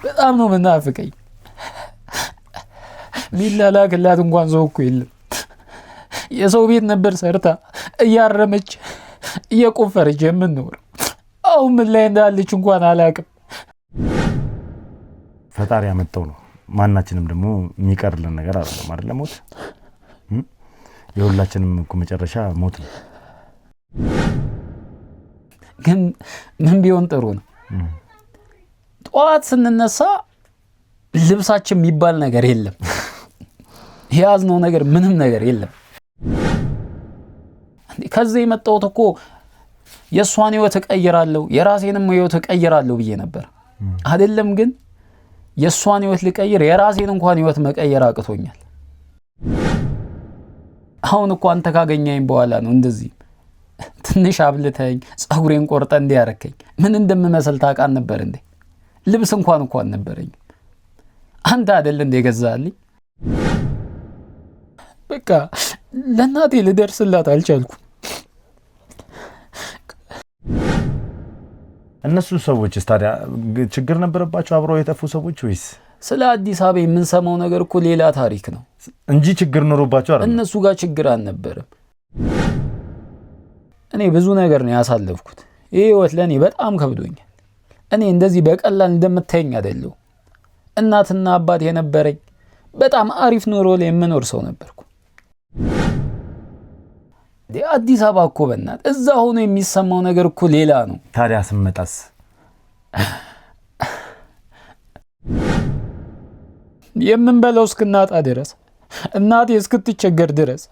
በጣም ነው መናፍቀኝ ሚላላክላት እንኳን ሰው እኮ የለም የሰው ቤት ነበር ሰርታ እያረመች እየቆፈረች የምንኖር አሁን ምን ላይ እንዳለች እንኳን አላቅም ፈጣሪ ያመጣው ነው ማናችንም ደግሞ የሚቀርልን ነገር አይደለም አይደል ሞት የሁላችንም እኮ መጨረሻ ሞት ነው ግን ምን ቢሆን ጥሩ ነው ጧት ስንነሳ ልብሳችን የሚባል ነገር የለም ያዝነው ነገር ምንም ነገር የለም ከዚህ የመጣሁት እኮ የሷን ህይወት እቀይራለሁ የራሴንም ህይወት እቀይራለሁ ብዬ ነበር አይደለም ግን የሷን ህይወት ልቀይር የራሴን እንኳን ህይወት መቀየር አቅቶኛል አሁን እኮ አንተ ካገኘኝ በኋላ ነው እንደዚህ ትንሽ አብልተኝ ጸጉሬን ቆርጠ እንዲያረከኝ ምን እንደምመስል ታውቃን ነበር እንዴ ልብስ እንኳን ነበረኝ አንተ አይደል እንደ ገዛልኝ በቃ ለናቴ ልደርስላት አልቻልኩም እነሱ ሰዎች ታዲያ ችግር ነበረባቸው አብረው የጠፉ ሰዎች ወይስ ስለ አዲስ አበባ የምንሰማው ነገር እኮ ሌላ ታሪክ ነው እንጂ ችግር ኖሮባቸው አይደል እነሱ ጋር ችግር አልነበረም እኔ ብዙ ነገር ነው ያሳለፍኩት ይሄ ህይወት ለኔ በጣም ከብዶኛል እኔ እንደዚህ በቀላል እንደምታየኝ አይደለም እናትና አባት የነበረኝ በጣም አሪፍ ኑሮ ላይ የምኖር ሰው ነበርኩ አዲስ አበባ እኮ በእናት እዛ ሆኖ የሚሰማው ነገር እኮ ሌላ ነው ታዲያ ስመጣስ የምንበለው እስክናጣ ድረስ እናቴ እስክትቸገር ድረስ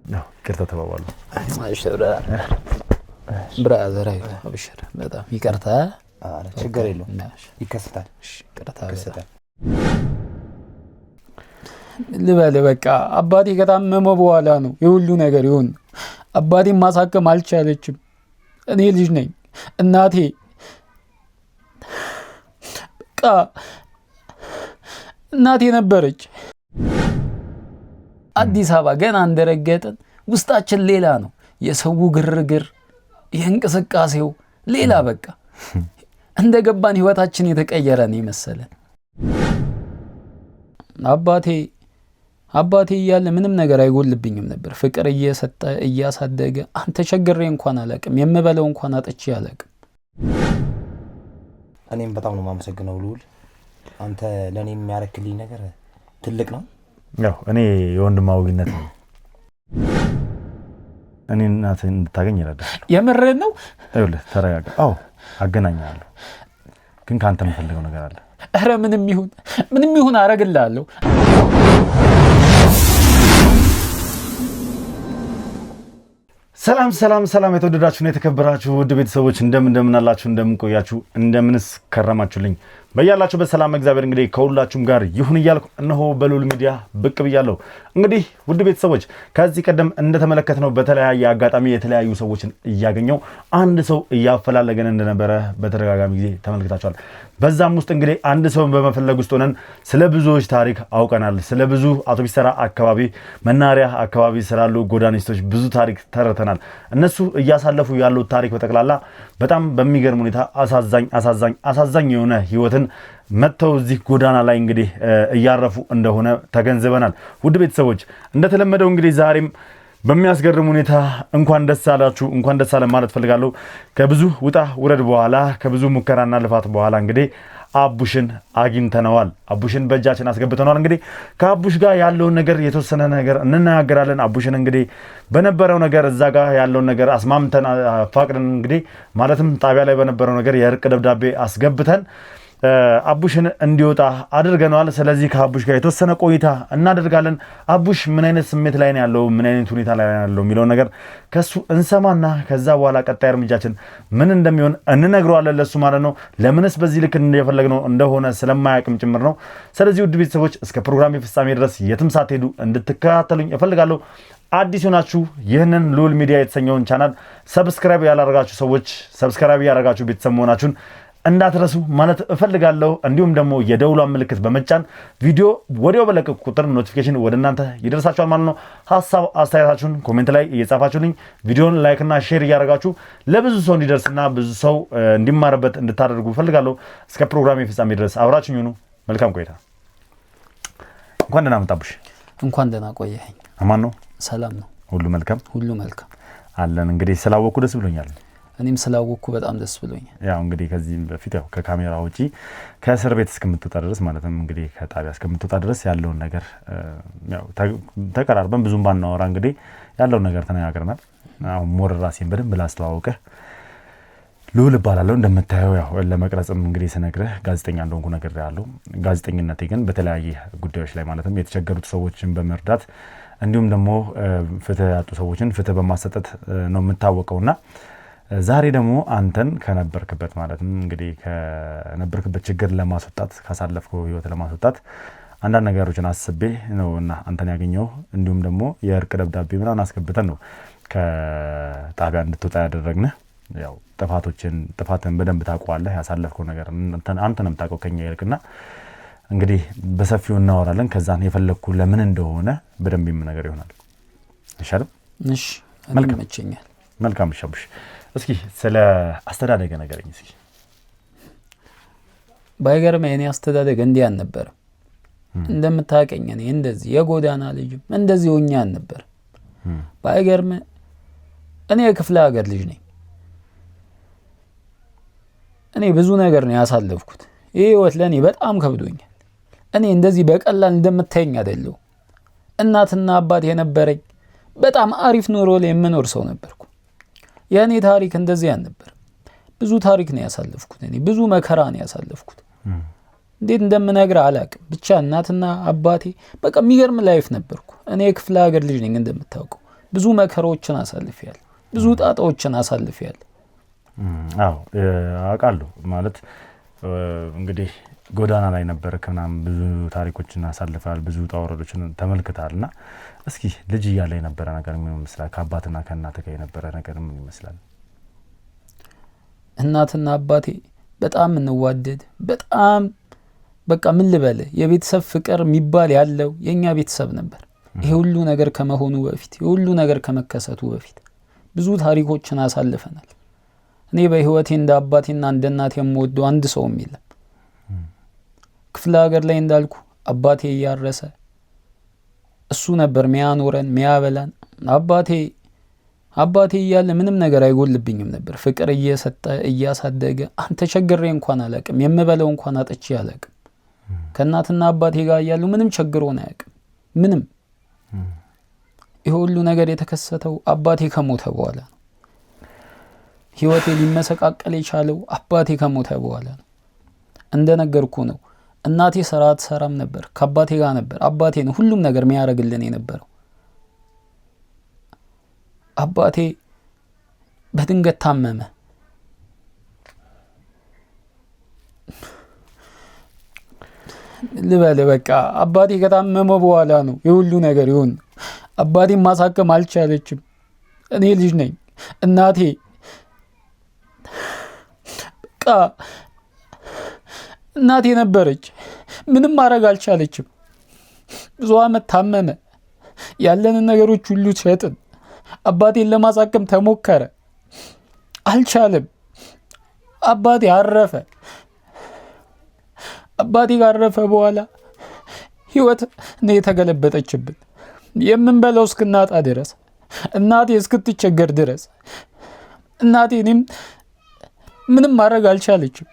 ነው ቅርታ ተባባሉ ማሽራ ብራዘር አብሽር በጣም ይቅርታ ችግር የለውም ይከሰታል ቅርታ ልበል በቃ አባቴ ከታመመ በኋላ ነው የሁሉ ነገር ይሁን አባቴን ማሳከም አልቻለችም እኔ ልጅ ነኝ እናቴ በቃ እናቴ ነበረች አዲስ አበባ ገና እንደረገጠን ውስጣችን ሌላ ነው የሰው ግርግር የእንቅስቃሴው ሌላ በቃ እንደገባን ህይወታችን የተቀየረ ነው መሰለን አባቴ እያለ ምንም ነገር አይጎልብኝም ነበር ፍቅር እየሰጠ እያሳደገ አንተ ቸግሬ እንኳን አላቅም የምበለው እንኳን አጥቼ አላቅም እኔም በጣም ነው ማመሰግነው ልውል አንተ ለኔ የሚያረክልኝ ነገር ትልቅ ነው ያው እኔ የወንድማዊነት ነው እኔ እናቴን እንድታገኝ ይረዳል የምሬን ነው አይውልህ ተረጋጋ አዎ አገናኛለሁ ግን ካንተ የምፈልገው ነገር አለ ኧረ ምንም ይሁን አረግልሃለሁ ሰላም የተወደዳችሁና የተከበራችሁ ውድ ቤተሰቦች እንደምን አላችሁ እንደምንቆያችሁ እንደምንስ ከረማችሁልኝ በያላችሁ በሰላም እግዚአብሔር እንግዲህ ከሁላችሁም ጋር ይሁን ይያልኩ እነሆ በሉል ሚዲያ ብቅ ብያለሁ እንግዲህ ውድ ቤተሰቦች ከዚህ ቀደም እንደተመለከተነው በተለያየ አጋጣሚ የተለያዩ ሰዎችን እያገኘው አንድ ሰው እያፈላለገን እንደነበረ በተደጋጋሚ ጊዜ ተመልክታችኋል በዛም ውስጥ እንግዲህ አንድ ሰው በመፈለግ ውስጥ ሆነን ስለ ብዙዎች ታሪክ አውቀናል ስለ ብዙ አውቶቡስ ተራ አካባቢ መናሪያ አካባቢ ስላሉ ጎዳኒስቶች ብዙ ታሪክ ተረተናል እነሱ እያሳለፉ ያለው ታሪክ በተቀላላ በጣም በሚገርም ሁኔታ አሳዛኝ የሆነ ህይወትን መተው እዚህ ጎዳና ላይ እንግዲህ እያረፉ እንደሆነ ተገንዝበናል ውድ ቤተሰቦች እንደተለመደው እንግዲህ ዛሬም በሚያስገርም ሁኔታ እንኳን ደስ አላችሁ እንኳን ደስ አለ ማለት ፈልጋለሁ ከብዙ ውጣ ውረድ በኋላ ከብዙ ሙከራና ልፋት በኋላ እንግዲህ አቡሽን አግኝተነዋል አቡሽን በእጃችን አስገብተናል እንግዲህ ከአቡሽ ጋር ያለው ነገር የተወሰነ ነገር እንናገራለን አቡሽን እንግዲህ በነበረው ነገር እዛ ጋር ያለው ነገር አስማምተን አፋቅረን እንግዲህ ማለትም ጣቢያ ላይ በነበረው ነገር የርቅ ደብዳቤ አስገብተን አቡሽን እንዲወጣ አድርገናል ስለዚህ ከአቡሽ ጋር የተወሰነ ቆይታ እናደርጋለን አቡሽ ምን አይነት ስሜት ላይ ነው ያለው ምን አይነት ሁኔታ ላይ ነው ያለው የሚለው ነገር ከሱ እንሰማና ከዛ በኋላ ቀጣይ እርምጃችን ምን እንደሚሆን እንነግረዋለን ለሱ ማለት ነው ለምንስ በዚህ ልክ እንደፈለግነው እንደሆነ ስለማያውቅም ጭምር ነው ስለዚህ ውድ ቤተሰቦች እስከ ፕሮግራም ፍጻሜ ድረስ የትም ሳትሄዱ እንድትከታተሉኝ እፈልጋለሁ አዲስ ሆናችሁ ይህንን ሉል ሚዲያ የተሰኘውን ቻናል ሰብስክራይብ ያላደረጋችሁ ሰዎች ሰብስክራይብ ያደረጋችሁ ቤተሰብ መሆናችሁን እንዳትረሱ ማለት እፈልጋለሁ። እንዲሁም ደግሞ የደውሏን ምልክት በመጫን ቪዲዮ ወዲያው በለቀቁ ቁጥር ኖቲፊኬሽን ወደ እናንተ ይደርሳችኋል ማለት ነው። ሐሳብ አስተያየታችሁን ኮሜንት ላይ እየጻፋችሁልኝ ቪዲዮን ላይክ እና ሼር እያደረጋችሁ ለብዙ ሰው እንዲደርስና ብዙ ሰው እንዲማርበት እንድታደርጉ እፈልጋለሁ። እስከ ፕሮግራሜ ፍጻሜ ድረስ አብራችሁኝ ሁኑ። መልካም ቆይታ። እንኳን ደህና መጣብሽ። እንኳን ደህና ቆየኸኝ። አማን ነው? ሰላም ነው? ሁሉ መልካም አለን። እንግዲህ ስላወኩ ደስ ብሎኛል። እኔም ስላወኩ በጣም ደስ ብሎኛል። ያው እንግዲህ ከዚህ በፊት ያው ከካሜራ ውጪ ከእስር ቤት እስከምትወጣ ድረስ ማለትም እንግዲህ ከጣቢያ እስከምትወጣ ድረስ ያለውን ነገር ያው ተቀራርበን ብዙም ባናወራ እንግዲህ ያለውን ነገር ተነጋግረናል። አሁን ሞር ራሴን በደንብ ላስተዋውቅህ ልዑል እባላለሁ። እንደምታየው ያው ለመቅረጽም እንግዲህ ስነግርህ ጋዜጠኛ እንደሆንኩ ነግሬሃለሁ። ጋዜጠኝነቴ ግን በተለያየ ጉዳዮች ላይ ማለትም የተቸገሩት ሰዎችን በመርዳት እንዲሁም ደግሞ ፍትህ ያጡ ሰዎችን ፍትህ በማሰጠት ነው የምታወቀውና ዛሬ ደግሞ አንተን ከነበርክበት ማለትም እንግዲህ ከነበርክበት ችግር ለማስወጣት ካሳለፍከው ህይወት ለማስወጣት አንዳንድ ነገሮችን አስቤ ነውና አንተን ያገኘው እንዲሁም ደግሞ የእርቅ ደብዳቤ ምናምን አስገብተን ነው ከጣቢያ እንድትወጣ ያደረግነህ። ያው ጥፋትን በደንብ ታውቀዋለህ። ያሳለፍከው ነገር አንተ ነው የምታውቀው ከኛ ይልቅና እንግዲህ በሰፊው እናወራለን። ከዛን የፈለኩ ለምን እንደሆነ በደንብ ነገር ይሆናል። ይሻላል? እሺ፣ መልካም ይችኛል። መልካም ሻብሽ። እስኪ ስለ አስተዳደገ ነገርኝ እስኪ። ባይገርም የኔ አስተዳደግ እንዲህ አልነበረ። እንደምታውቀኝ እኔ እንደዚህ የጎዳና ልጅም እንደዚህ ሆኜ አልነበረ። ባይገርም እኔ የክፍለ ሀገር ልጅ ነኝ። እኔ ብዙ ነገር ነው ያሳለፍኩት። ይሄ ህይወት ለኔ በጣም ከብዶኛል። እኔ እንደዚህ በቀላል እንደምታየኝ አይደለሁ። እናትና አባት የነበረኝ በጣም አሪፍ ኑሮ ላይ የምኖር ሰው ነበርኩ። የኔ ታሪክ እንደዚህ አልነበረ። ብዙ ታሪክ ነው ያሳለፍኩት። እኔ ብዙ መከራ ነው ያሳለፍኩት። እንዴት እንደምነግርህ አላውቅም። ብቻ እናትና አባቴ በቃ የሚገርም ላይፍ ነበርኩ። እኔ የክፍለ ሀገር ልጅ ነኝ እንደምታውቀው። ብዙ መከራዎችን አሳልፌያለሁ። ብዙ ጣጣዎችን አሳልፌያለሁ። አዎ አውቃለሁ። ማለት እንግዲህ ጎዳና ላይ ነበርክ ምናምን ብዙ ታሪኮችን አሳልፈሃል። ብዙ ጣውረዶችን ተመልክተሃልና እስኪ ልጅ እያለ የነበረ ነገር ምን ይመስላል? ከአባትና ከእናት ጋር የነበረ ነገር ምን ይመስላል? እናትና አባቴ በጣም እንዋደድ፣ በጣም በቃ ምን ልበል የቤተሰብ ፍቅር የሚባል ያለው የኛ ቤተሰብ ነበር። ይሄ ሁሉ ነገር ከመሆኑ በፊት ይሄ ሁሉ ነገር ከመከሰቱ በፊት ብዙ ታሪኮችን አሳልፈናል። እኔ በህይወቴ እንደ አባቴና እንደ እናቴ የምወደው አንድ ሰውም የለም። ክፍለ ሀገር ላይ እንዳልኩ አባቴ እያረሰ እሱ ነበር ሚያኖረን ሚያበላን። አባቴ እያለ ምንም ነገር አይጎልብኝም ነበር። ፍቅር እየሰጠ እያሳደገ አንተ ቸግሬ እንኳን አላውቅም። የምበለው እንኳን አጥቼ አላውቅም። ከእናትና አባቴ ጋር እያለሁ ምንም ቸግሮን አያውቅም። ምንም። ይሄ ሁሉ ነገር የተከሰተው አባቴ ከሞተ በኋላ ነው። ህይወቴ ሊመሰቃቀል የቻለው አባቴ ከሞተ በኋላ ነው። እንደነገርኩ ነው። እናቴ ስራ አትሰራም ነበር። ከአባቴ ጋር ነበር። አባቴ ነው ሁሉም ነገር የሚያደርግልን የነበረው። አባቴ በድንገት ታመመ። ልበል በቃ አባቴ ከታመመ በኋላ ነው የሁሉ ነገር ይሁን። አባቴን ማሳከም አልቻለችም። እኔ ልጅ ነኝ። እናቴ በቃ እናቴ ነበረች። ምንም ማድረግ አልቻለችም። ብዙ አመት ታመመ። ያለንን ነገሮች ሁሉ ሸጥን። አባቴን ለማሳከም ተሞከረ፣ አልቻለም። አባቴ አረፈ። አባቴ ካረፈ በኋላ ህይወት ነው የተገለበጠችብን። የምንበለው እስክናጣ ድረስ፣ እናቴ እስክትቸገር ድረስ። እናቴ እኔም ምንም ማድረግ አልቻለችም።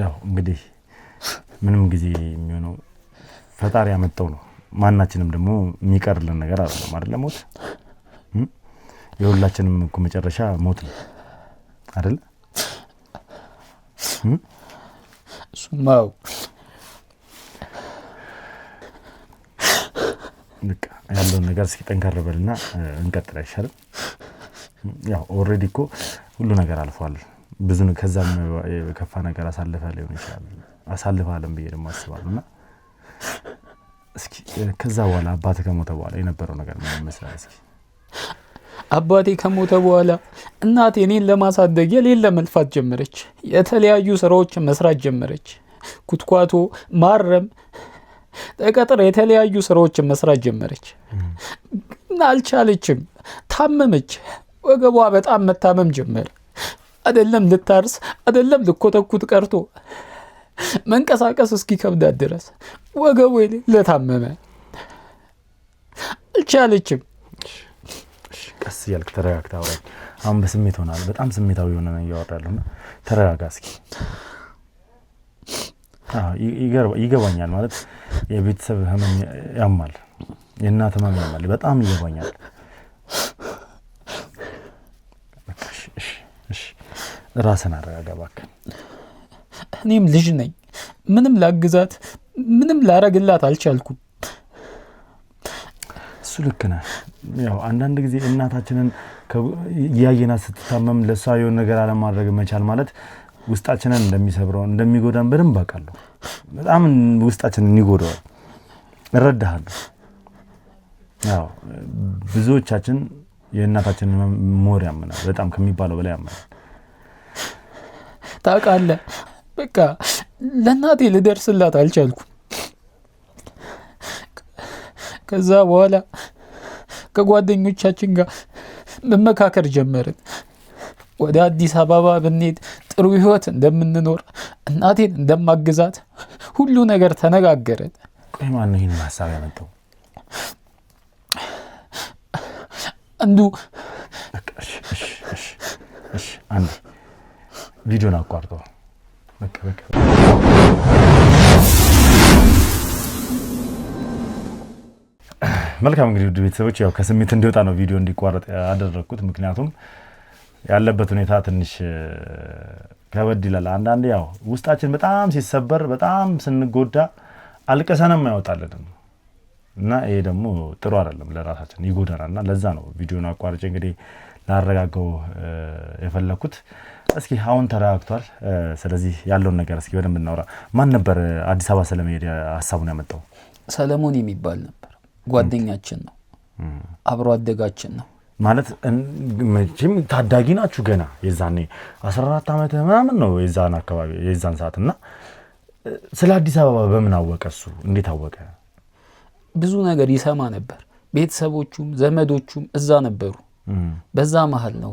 ያው እንግዲህ ምንም ጊዜ የሚሆነው ፈጣሪ ያመጣው ነው። ማናችንም ደግሞ የሚቀርልን ነገር አይደለም አይደል? ሞት የሁላችንም እኮ መጨረሻ ሞት ነው አይደል? ሱማው በቃ ያለውን ነገር እስኪ ጠንከር በልና እንቀጥል አይሻልም? ያው ኦሬዲ እኮ ሁሉ ነገር አልፏል። ብዙ ከዛም የከፋ ነገር አሳልፋለም ብዬ ደግሞ አስባለሁና እስኪ ከዛ በኋላ አባቴ ከሞተ በኋላ የነበረው ነገር ምን ይመስላል? እስኪ አባቴ ከሞተ በኋላ እናቴ እኔን ለማሳደግ የሌለ መልፋት ጀመረች። የተለያዩ ስራዎችን መስራት ጀመረች። ኩትኳቶ፣ ማረም፣ ተቀጥራ የተለያዩ ስራዎችን መስራት ጀመረች። ግን አልቻለችም። ታመመች። ወገቧ በጣም መታመም ጀመረ። አይደለም ልታርስ አይደለም ልኮተኩት ቀርቶ መንቀሳቀስ እስኪከብዳት ድረስ ወገቡ ለታመመ አልቻለችም። ቀስ ያልክ ተረጋግታ አውራ። አሁን በስሜት ሆናል። በጣም ስሜታዊ ሆነ ነው ያወራለሁና ተረጋጋ እስኪ። ይገባኛል ማለት የቤተሰብ ህመም ያማል፣ የእናት ህመም ያማል። በጣም ይገባኛል። እሺ ራስን አረጋጋ እባክህ። እኔም ልጅ ነኝ። ምንም ላግዛት ምንም ላረግላት አልቻልኩም። እሱ ልክ ነህ። ያው አንዳንድ ጊዜ እናታችንን ያየናት ስትታመም ለሷ የሆነ ነገር አለማድረግ መቻል ማለት ውስጣችንን እንደሚሰብረው እንደሚጎዳን በደንብ አውቃለሁ። በጣም ውስጣችንን ይጎዳዋል። እረዳሃለሁ። ያው ብዙዎቻችን የእናታችንን ሞር ያምናል፣ በጣም ከሚባለው በላይ ያምናል። ታውቃለህ፣ በቃ ለእናቴ ልደርስላት አልቻልኩም። ከዛ በኋላ ከጓደኞቻችን ጋር መመካከር ጀመርን። ወደ አዲስ አበባ ብንሄድ ጥሩ ህይወት እንደምንኖር፣ እናቴን እንደማግዛት ሁሉ ነገር ተነጋገረን። ቆይ ማን ነው ይሄን ሐሳብ ያመጣው? አንዱ እሺ አንድ ቪዲዮን አቋርጠው። በቃ መልካም እንግዲህ ውድ ቤተሰቦች ያው ከስሜት እንዲወጣ ነው ቪዲዮ እንዲቋረጥ ያደረኩት። ምክንያቱም ያለበት ሁኔታ ትንሽ ከበድ ይላል። አንዳንዴ ያው ውስጣችን በጣም ሲሰበር በጣም ስንጎዳ አልቀሰንም ያወጣልን እና ይሄ ደግሞ ጥሩ አይደለም፣ ለራሳችን ይጎዳናልና ለዛ ነው ቪዲዮን አቋርጬ እንግዲህ ላረጋጋው የፈለኩት። እስኪ አሁን ተረጋግቷል። ስለዚህ ያለውን ነገር እስኪ በደንብ እናውራ። ማን ነበር አዲስ አበባ ስለመሄድ ሐሳቡን ያመጣው? ሰለሞን የሚባል ነበር። ጓደኛችን ነው፣ አብሮ አደጋችን ነው። ማለት መቼም ታዳጊ ናችሁ ገና። የዛኔ 14 ዓመት ምናምን ነው የዛን አካባቢ የዛን ሰዓትና ስለ አዲስ አበባ በምን አወቀ? እሱ እንዴት አወቀ? ብዙ ነገር ይሰማ ነበር። ቤተሰቦቹም ዘመዶቹም እዛ ነበሩ። በዛ መሃል ነው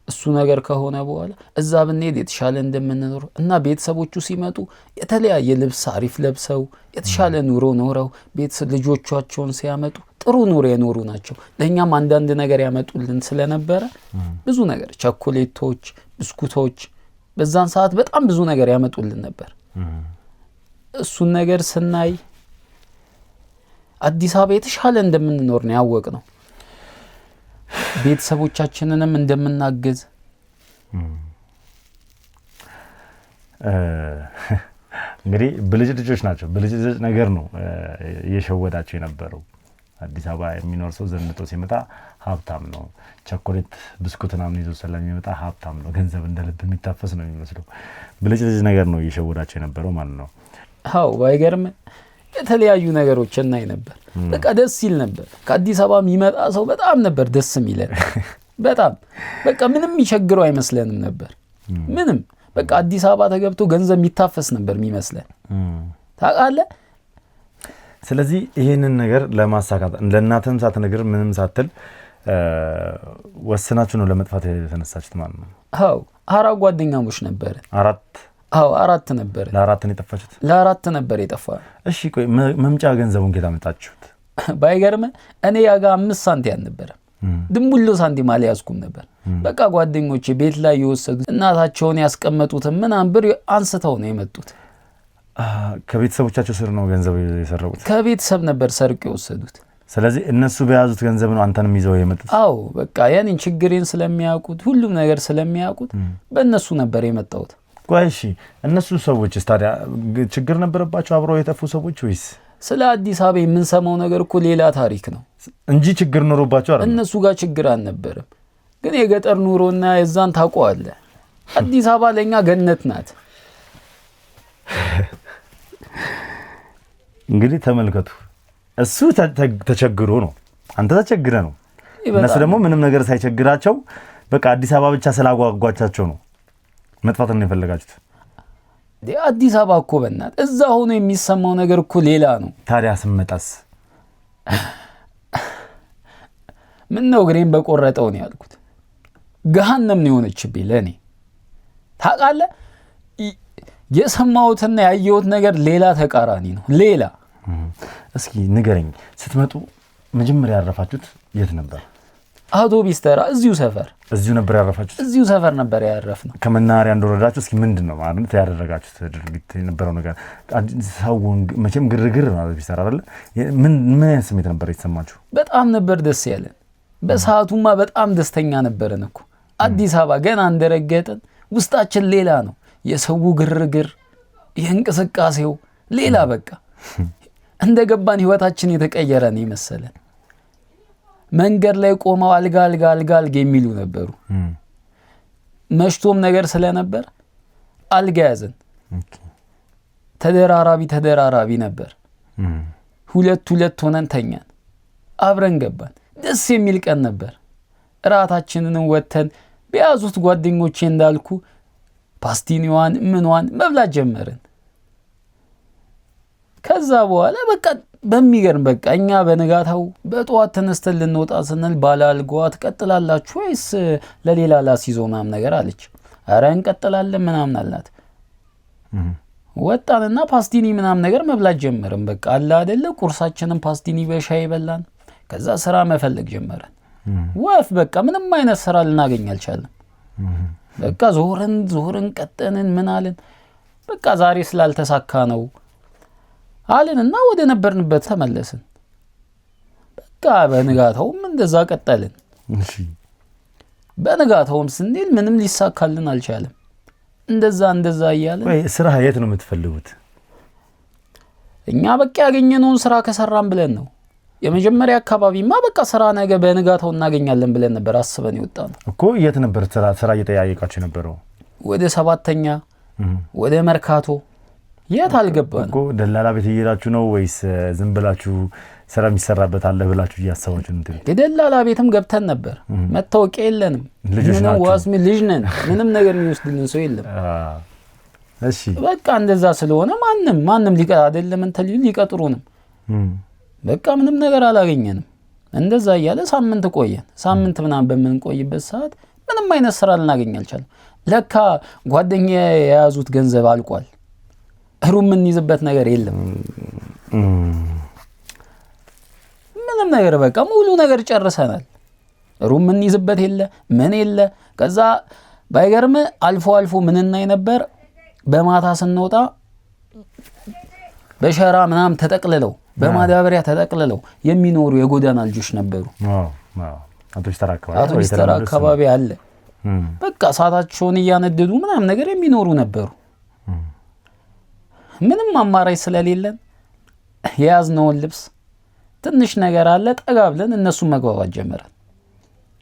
እሱ ነገር ከሆነ በኋላ እዛ ብንሄድ የተሻለ እንደምንኖር እና ቤተሰቦቹ ሲመጡ የተለያየ ልብስ አሪፍ ለብሰው የተሻለ ኑሮ ኖረው ልጆቻቸውን ሲያመጡ ጥሩ ኑሮ የኖሩ ናቸው። ለኛም አንዳንድ ነገር ያመጡልን ስለነበረ ብዙ ነገር ቸኮሌቶች፣ ብስኩቶች በዛን ሰዓት በጣም ብዙ ነገር ያመጡልን ነበር። እሱን ነገር ስናይ አዲስ አበባ የተሻለ እንደምንኖር ነው ያወቅነው። ቤተሰቦቻችንንም እንደምናገዝ እንግዲህ ብልጭ ልጆች ናቸው። ብልጭ ነገር ነው እየሸወዳቸው የነበረው። አዲስ አበባ የሚኖር ሰው ዘንጦ ሲመጣ ሀብታም ነው። ቸኮሌት ብስኩት ምናምን ይዞ ስለሚመጣ ሀብታም ነው። ገንዘብ እንደልብ የሚታፈስ ነው የሚመስለው። ብልጭ ነገር ነው እየሸወዳቸው የነበረው ማለት ነው። አዎ ባይገርም የተለያዩ ነገሮች እናይ ነበር። በቃ ደስ ይል ነበር። ከአዲስ አበባ የሚመጣ ሰው በጣም ነበር ደስ የሚለን። በጣም በቃ ምንም ይቸግረው አይመስለንም ነበር። ምንም በቃ አዲስ አበባ ተገብቶ ገንዘብ የሚታፈስ ነበር የሚመስለን። ታውቃለህ። ስለዚህ ይሄንን ነገር ለማሳካት ለእናትም ሳትነግር ምንም ሳትል ወስናችሁ ነው ለመጥፋት የተነሳችሁት ማለት ነው? አዎ 4 ጓደኛሞች ነበር። 4? አዎ 4 ነበር። ለ4 ነው የጠፋችሁት? ለ4 ነበር የጠፋው። እሺ ቆይ መምጫ ገንዘቡን ከየት አመጣችሁት? ባይገርም እኔ ያጋ 5 ሳንቲም አልነበረም። ድምቡሎ ሳንቲም አልያዝኩም ነበር። በቃ ጓደኞቼ ቤት ላይ የወሰዱት እናታቸውን ያስቀመጡትን ምናምን ብር አንስተው ነው የመጡት። ከቤተሰቦቻቸው ስር ነው ገንዘብ የሰረቁት? ከቤተሰብ ነበር ሰርቅ የወሰዱት። ስለዚህ እነሱ በያዙት ገንዘብ ነው አንተንም ይዘው የመጡት? አዎ በቃ ያኔን ችግሬን ስለሚያውቁት ሁሉም ነገር ስለሚያውቁት በእነሱ ነበር የመጣሁት። ቆይ እሺ እነሱ ሰዎችስ ታዲያ ችግር ነበረባቸው አብረው የጠፉ ሰዎች ወይስ? ስለ አዲስ አበባ የምንሰማው ነገር እኮ ሌላ ታሪክ ነው እንጂ ችግር ኖሮባቸው አይደል? እነሱ ጋር ችግር አልነበረም። ግን የገጠር ኑሮና የዛን ታውቀዋለህ። አዲስ አበባ ለኛ ገነት ናት። እንግዲህ ተመልከቱ እሱ ተቸግሮ ነው አንተ ተቸግረ ነው እነሱ ደግሞ ምንም ነገር ሳይቸግራቸው በቃ አዲስ አበባ ብቻ ስላጓጓቻቸው ነው መጥፋት ነው የፈለጋችሁት። አዲስ አበባ እኮ በእናት እዛ ሆኖ የሚሰማው ነገር እኮ ሌላ ነው። ታዲያ ስመጣስ ምን ነው ግሬን በቆረጠው ነው ያልኩት። ገሃነም ነው የሆነችብኝ ለኔ። ታውቃለህ የሰማሁትና ያየሁት ነገር ሌላ ተቃራኒ ነው ሌላ። እስኪ ንገረኝ ስትመጡ መጀመሪያ ያረፋችሁት የት ነበር? አውቶቢስ ተራ እዚሁ ሰፈር እዚሁ ነበር ያረፋችሁት? እዚሁ ሰፈር ነበር ያረፍነው። ከመናኸሪያ እንደወረዳችሁ እስኪ ምንድነው ማለት ያደረጋችሁት ድርጊት የነበረው ነገር? ሰውን መቼም ግርግር ነው አውቶቢስ ተራ አይደል? ምን ስሜት ነበር የተሰማችሁ? በጣም ነበር ደስ ያለን። በሰዓቱማ በጣም ደስተኛ ነበርን እኮ። አዲስ አበባ ገና እንደረገጥን ውስጣችን ሌላ ነው። የሰው ግርግር የእንቅስቃሴው ሌላ በቃ እንደገባን ህይወታችን የተቀየረ ነው መሰለን። መንገድ ላይ ቆመው አልጋ የሚሉ ነበሩ። መሽቶም ነገር ስለነበር አልጋ ያዘን። ተደራራቢ ነበር። ሁለት ሆነን ተኛን። አብረን ገባን። ደስ የሚል ቀን ነበር። እራታችንን ወተን በያዙት ጓደኞቼ እንዳልኩ ፓስቲኒዋን ምንዋን መብላት ጀመርን። ከዛ በኋላ በቃ በሚገርም በቃ እኛ በነጋታው በጧት ተነስተን ልንወጣ ስንል ባላልጓ ትቀጥላላችሁ ወይስ ለሌላ ላሲዞናም ነገር አለች። አረ እንቀጥላለን ምናምን አልናት። ወጣንና ፓስቲኒ ምናምን ነገር መብላት ጀመርን። በቃ አለ አይደለ ቁርሳችንን ፓስቲኒ በሻይ በላን። ከዛ ስራ መፈለግ ጀመረን። ወፍ በቃ ምንም አይነት ስራ ልናገኝ አልቻለም። በቃ ዞርን ቀጠንን ምን አለን በቃ ዛሬ ስላልተሳካ ነው አለንና ወደ ነበርንበት ተመለስን። በቃ በንጋታውም እንደዛ ቀጠልን። እሺ በንጋታውም ስንል ምንም ሊሳካልን አልቻለም። እንደዛ እያለን ወይ ስራ የት ነው የምትፈልጉት? እኛ በቃ ያገኘነውን ስራ ከሰራን ብለን ነው። የመጀመሪያ አካባቢማ በቃ ስራ ነገ በንጋታው እናገኛለን ብለን ነበር አስበን ይወጣን እኮ። የት ነበር ስራ እየጠያየቃችሁ ነበረው? ወደ 7ኛ ወደ መርካቶ የት አልገባን እኮ። ደላላ ቤት እየሄዳችሁ ነው ወይስ ዝም ብላችሁ ስራ የሚሰራበት አለ ብላችሁ እያሰባችሁ ነው? ደላላ ቤትም ገብተን ነበር። መታወቂያ የለንም። ልጅ ነን። ምንም ነገር የሚወስድልን ሰው የለም። እሺ በቃ እንደዛ ስለሆነ ማንም አይደለም እንትን ሊቀጥሩንም በቃ ምንም ነገር አላገኘንም። እንደዛ እያለ ሳምንት ቆየን። ሳምንት ምናምን በምንቆይበት ሰዓት ምንም አይነት ስራ ልናገኝ አልቻለም። ለካ ጓደኛዬ የያዙት ገንዘብ አልቋል። ሩም የምንይዝበት ነገር የለም። ምንም ነገር በቃ ሙሉ ነገር ጨርሰናል። ሩም የምንይዝበት ምን የለ። ከዛ ባይገርም አልፎ ምንናይ ነበር በማታ ስንወጣ በሸራ ምናምን ተጠቅልለው በማዳበሪያ ተጠቅልለው የሚኖሩ የጎዳና ልጆች ነበሩ። አውቶቢስ ተራ አካባቢ አለ። በቃ እሳታቸውን እያነደዱ ምናምን ነገር የሚኖሩ ነበሩ። ምንም አማራጭ ስለሌለን የያዝነውን ልብስ ትንሽ ነገር አለ ጠጋ ብለን እነሱን መግባባት ጀመረን።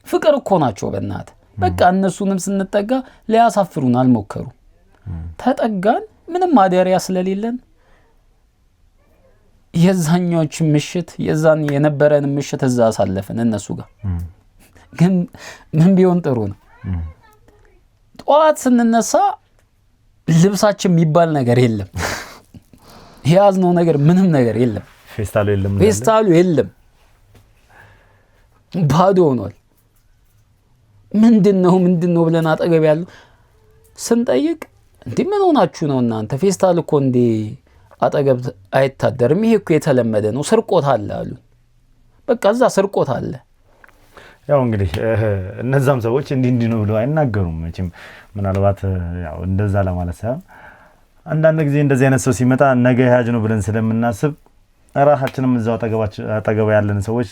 ፍቅር እኮ ናቸው በእናት በቃ እነሱንም ስንጠጋ ሊያሳፍሩን አልሞከሩ። ተጠጋን። ምንም ማደሪያ ስለሌለን የዛኞች ምሽት የዛን የነበረን ምሽት እዛ አሳለፈን እነሱ ጋር። ግን ምን ቢሆን ጥሩ ነው ጧት ስንነሳ ልብሳችን የሚባል ነገር የለም። የያዝነው ነገር ምንም ነገር የለም። ፌስታሉ የለም። ባዶ ሆኗል። ምንድነው ብለን አጠገብ ያሉ ስንጠይቅ እንዴ ምን ሆናችሁ ነው እናንተ? ፌስታል እኮ እንዴ አጠገብ አይታደርም። ይሄ እኮ የተለመደ ነው። ስርቆት አለ አሉ። በቃ እዛ ስርቆት አለ። ያው እንግዲህ እነዛም ሰዎች እንዲህ ነው ብለው አይናገሩም መቼም። ምናልባት ያው እንደዛ ለማለት ሳይሆን አንዳንድ ጊዜ እንደዚህ አይነት ሰው ሲመጣ ነገ ያጅ ነው ብለን ስለምናስብ ራሳችንም እዛው አጠገብ ያለን ሰዎች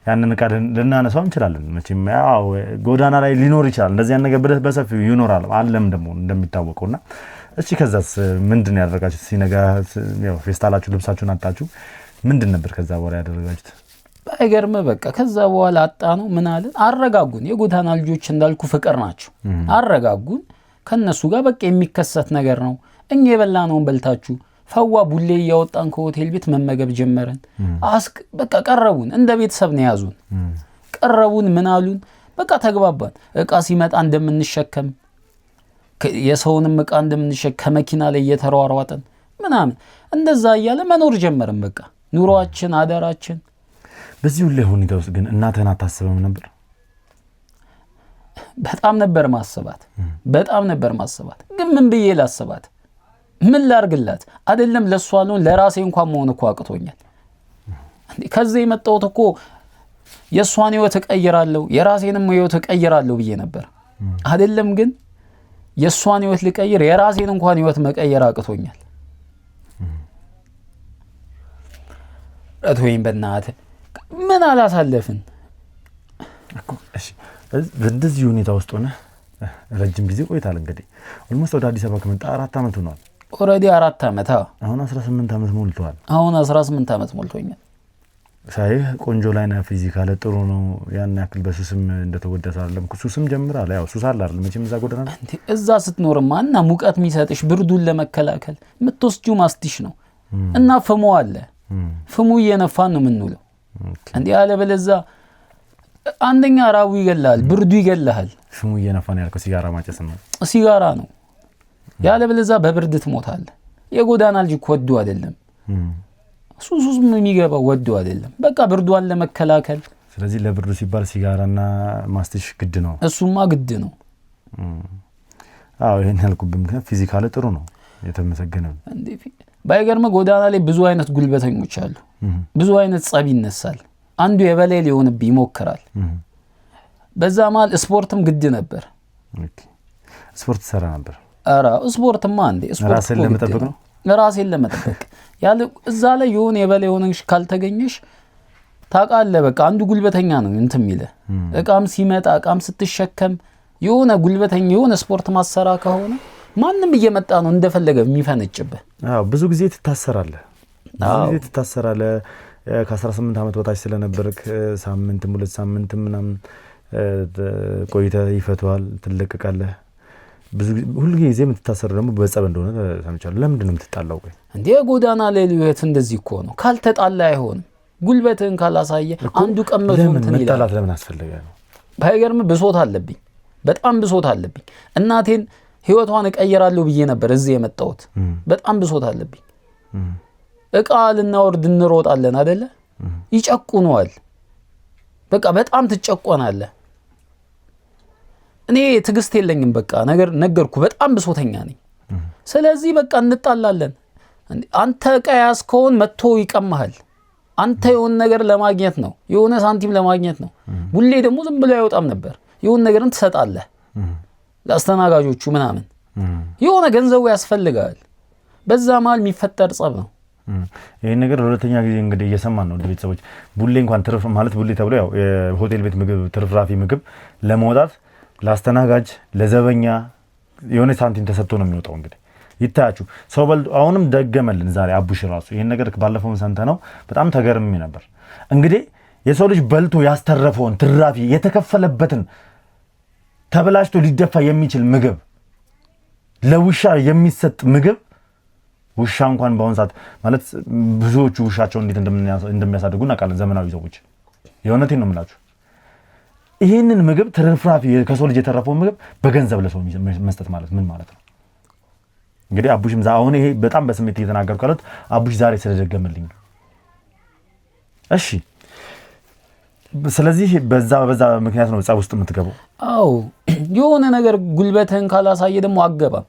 ያንን ቃል ልናነሳው እንችላለን። መቼም ያው ጎዳና ላይ ሊኖር ይችላል እንደዚህ አይነት ነገር በሰፊው ይኖራል አለም ደግሞ እንደሚታወቀውና እሺ ከዛስ ምንድነው ያደረጋችሁት? ሲነጋ ያው ፌስታላችሁ ልብሳችሁን አጣችሁ ምንድን ነበር ከዛ በኋላ ያደረጋችሁት? ባይገርም በቃ ከዛ በኋላ አጣ ነው ምን አለን አረጋጉን። የጎዳና ልጆች እንዳልኩ ፍቅር ናቸው። አረጋጉን። ከነሱ ጋር በቃ የሚከሰት ነገር ነው። እኛ የበላነውን በልታችሁ ፈዋ ቡሌ እያወጣን ከሆቴል ቤት መመገብ ጀመረን። በቃ ቀረቡን፣ እንደ ቤተሰብ ነው ያዙን። ቀረቡን፣ ምን አሉን፣ በቃ ተግባባን። እቃ ሲመጣ እንደምንሸከም የሰውንም እቃ እንደምንሸከም ከመኪና ላይ እየተሯሯጥን ምናምን እንደዛ እያለ መኖር ጀመረን። በቃ ኑሮአችን አዳራችን። በዚህ ሁሉ ሁኔታ ውስጥ ግን እናትህን አታስበም ነበር? በጣም ነበር ማስባት፣ በጣም ነበር ማስባት። ግን ምን ብዬ ላስባት? ምን ላርግላት? አይደለም ለሷ ነው ለራሴ እንኳን መሆን እኮ አቅቶኛል። ከዚህ የመጣሁት እኮ የሷን ህይወት እቀይራለሁ የራሴንም ህይወት እቀይራለሁ ብዬ ነበር። አይደለም ግን የሷን ህይወት ልቀይር የራሴን እንኳን ህይወት መቀየር አቅቶኛል። እቶይን በእናትህ ምን አላሳለፍን እኮ። እሺ እንደዚህ ሁኔታ ውስጥ ሆነ ረጅም ጊዜ ቆይታል። እንግዲህ ኦልሞስት ወደ አዲስ አበባ ከመጣ 4 ዓመት ሆኗል። ኦሬዲ 4 ዓመት። አሁን 18 ዓመት ሞልቷል። አሁን 18 ዓመት ሞልቶኛል። ሳይህ ቆንጆ ላይ ነው፣ ፊዚካል ጥሩ ነው። ያን ያክል በሱስም እንደተወደሰ አይደለም። ሱስም ጀምራል። ያው ሱስ አለ አይደል መቼም እዛ ጎደና እንዴ እዛ ስትኖርማ እና ሙቀት የሚሰጥሽ ብርዱን ለመከላከል የምትወስጂው ማስቲሽ ነው እና ፍሙ አለ። ፍሙ እየነፋን ነው የምንውለው። እንዴ አለበለዚያ አንደኛ ራቡ ይገላል፣ ብርዱ ይገላል። ፍሙ እየነፋን ያልከው ሲጋራ ማጨስ ነው? ሲጋራ ነው። ያለበለዚያ በብርድ ትሞታለህ። የጎዳና ልጅ እኮ ወዶ አይደለም ሱስ የሚገባው፣ ወዶ አይደለም። በቃ ብርዷን ለመከላከል። ስለዚህ ለብርዱ ሲባል ሲጋራና ማስቲሽ ግድ ነው። እሱማ ግድ ነው። አዎ ይሄን ያልኩብህ ምክንያት ፊዚካል ጥሩ ነው፣ የተመሰገነ ነው። እንዴ ባይገርም ጎዳና ላይ ብዙ አይነት ጉልበተኞች አሉ። ብዙ አይነት ጸብ ይነሳል። አንዱ የበላይ ሊሆንብህ ይሞክራል። በዛ መሀል ስፖርትም ግድ ነበር። ኦኬ ስፖርት ሰራ ነበር? አራ ስፖርትማ እንዴ ስፖርት ራስን ለመጠበቅ ነው። ራስን ለመጠበቅ ያለ እዛ ላይ የሆነ የበላይ ሆነሽ ካልተገኘሽ ታውቃለህ፣ በቃ አንዱ ጉልበተኛ ነው እንትን የሚለ እቃም ሲመጣ እቃም ስትሸከም የሆነ ጉልበተኛ የሆነ ስፖርት ማሰራ ከሆነ ማንም እየመጣ ነው እንደፈለገ የሚፈነጭብህ። አዎ ብዙ ጊዜ ትታሰራለህ። ከ18 ዓመት በታች ስለነበርክ ሳምንትም 2 ሳምንትም ምናምን ቆይተህ ይፈቷል፣ ትለቀቃለህ። ሁሉ ጊዜ የምትታሰር ደግሞ በጸብ እንደሆነ ሰምቻለሁ። ለምንድን ነው የምትጣላው? ቆይ እንዴ የጎዳና ላይ ህይወት እንደዚህ እኮ ነው። ካልተጣላ አይሆንም። ጉልበትህን ካላሳየ አንዱ ቀመቶ እንትን ይላል። መጣላት ለምን አስፈለገ ነው? ባይገርም ብሶት አለብኝ፣ በጣም ብሶት አለብኝ። እናቴን ህይወቷን እቀይራለሁ ብዬ ነበር እዚህ የመጣሁት። በጣም ብሶት አለብኝ። እቃ ልናወርድ እንሮጣለን አይደለ? ይጨቁነዋል። በቃ በጣም ትጨቆናለህ። እኔ ትግስት የለኝም። በቃ ነገርኩ፣ በጣም ብሶተኛ ነኝ። ስለዚህ በቃ እንጣላለን። አንተ እቃ ያዝከውን መጥቶ ይቀማሃል። አንተ የሆነ ነገር ለማግኘት ነው፣ የሆነ ሳንቲም ለማግኘት ነው። ቡሌ ደግሞ ዝም ብሎ አይወጣም ነበር። የሆነ ነገርን ትሰጣለህ ለአስተናጋጆቹ ምናምን፣ የሆነ ገንዘቡ ያስፈልጋል። በዛ መሀል የሚፈጠር ጸብ ነው። ይሄን ነገር ለሁለተኛ ጊዜ እንግዲህ እየሰማን ነው። ቤተሰቦች ቡሌ እንኳን ትርፍ ማለት ቡሌ ተብሎ ያው የሆቴል ቤት ምግብ ትርፍራፊ ምግብ ለማውጣት ለአስተናጋጅ ለዘበኛ የሆነ ሳንቲም ተሰጥቶ ነው የሚወጣው። እንግዲህ ይታያችሁ ሰው በልቶ አሁንም ደገመልን ዛሬ አቡሽ ራሱ ይሄን ነገር ባለፈው ሰንተ ነው በጣም ተገርምኝ ነበር። እንግዲህ የሰው ልጅ በልቶ ያስተረፈውን ትራፊ የተከፈለበትን ተበላሽቶ ሊደፋ የሚችል ምግብ ለውሻ የሚሰጥ ምግብ ውሻ እንኳን በአሁን ሰዓት ማለት ብዙዎቹ ውሻቸው እንዴት እንደሚያሳድጉ እናውቃለን ዘመናዊ ሰዎች። የእውነቴን ነው የምላችሁ። ይሄንን ምግብ ትርፍራፊ ከሰው ልጅ የተረፈው ምግብ በገንዘብ ለሰው መስጠት ማለት ምን ማለት ነው? እንግዲህ አቡሽም አሁን ይሄ በጣም በስሜት እየተናገርኩ ያለሁት አቡሽ ዛሬ ስለደገመልኝ። እሺ ስለዚህ በዛ ምክንያት ነው ጸብ ውስጥ የምትገባው። አዎ የሆነ ነገር ጉልበትህን ካላሳየ ደግሞ አገባም